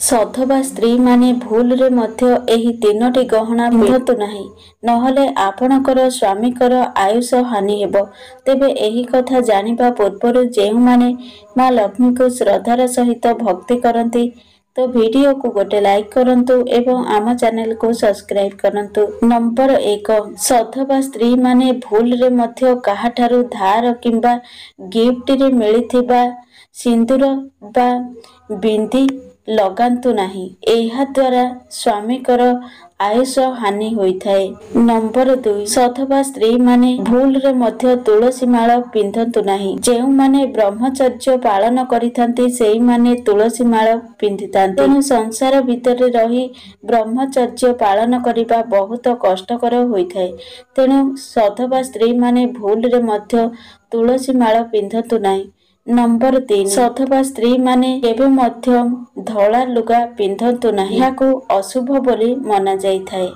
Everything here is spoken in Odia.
ସଧବା ସ୍ତ୍ରୀମାନେ ଭୁଲରେ ମଧ୍ୟ ଏହି ତିନୋଟି ଗହଣା ପିନ୍ଧନ୍ତୁ ନାହିଁ, ନହେଲେ ଆପଣଙ୍କର ସ୍ୱାମୀଙ୍କର ଆୟୁଷ ହାନି ହେବ। ତେବେ ଏହି କଥା ଜାଣିବା ପୂର୍ବରୁ ଯେଉଁମାନେ ମା ଲକ୍ଷ୍ମୀଙ୍କୁ ଶ୍ରଦ୍ଧାର ସହିତ ଭକ୍ତି କରନ୍ତି, ତ ଭିଡ଼ିଓକୁ ଗୋଟେ ଲାଇକ୍ କରନ୍ତୁ ଏବଂ ଆମ ଚ୍ୟାନେଲକୁ ସବସ୍କ୍ରାଇବ କରନ୍ତୁ। ନମ୍ବର 1, ସଧବା ସ୍ତ୍ରୀମାନେ ଭୁଲରେ ମଧ୍ୟ କାହାଠାରୁ ଧାର କିମ୍ବା ଗିଫ୍ଟରେ ମିଳିଥିବା ସିନ୍ଦୁର ବା ବିନ୍ଦି ଲଗାନ୍ତୁ ନାହିଁ। ଏହା ଦ୍ୱାରା ସ୍ୱାମୀଙ୍କର ଆୟୁଷ ହାନି ହୋଇଥାଏ। ନମ୍ବର 2, ସଧବା ସ୍ତ୍ରୀମାନେ ଭୁଲରେ ମଧ୍ୟ ତୁଳସୀ ମାଳ ପିନ୍ଧନ୍ତୁ ନାହିଁ। ଯେଉଁମାନେ ବ୍ରହ୍ମଚର୍ଯ୍ୟ ପାଳନ କରିଥାନ୍ତି ସେଇମାନେ ତୁଳସୀ ମାଳ ପିନ୍ଧିଥାନ୍ତି। ତେଣୁ ସଂସାର ଭିତରେ ରହି ବ୍ରହ୍ମଚର୍ଯ୍ୟ ପାଳନ କରିବା ବହୁତ କଷ୍ଟକର ହୋଇଥାଏ। ତେଣୁ ସଧବା ସ୍ତ୍ରୀମାନେ ଭୁଲରେ ମଧ୍ୟ ତୁଳସୀ ମାଳ ପିନ୍ଧନ୍ତୁ ନାହିଁ। ନମ୍ବର 3, ସଧବା ସ୍ତ୍ରୀମାନେ କେବେ ମଧ୍ୟ ଧଳା ଲୁଗା ପିନ୍ଧନ୍ତୁ ନାହିଁ। ଏହାକୁ ଅଶୁଭ ବୋଲି ମନାଯାଇଥାଏ।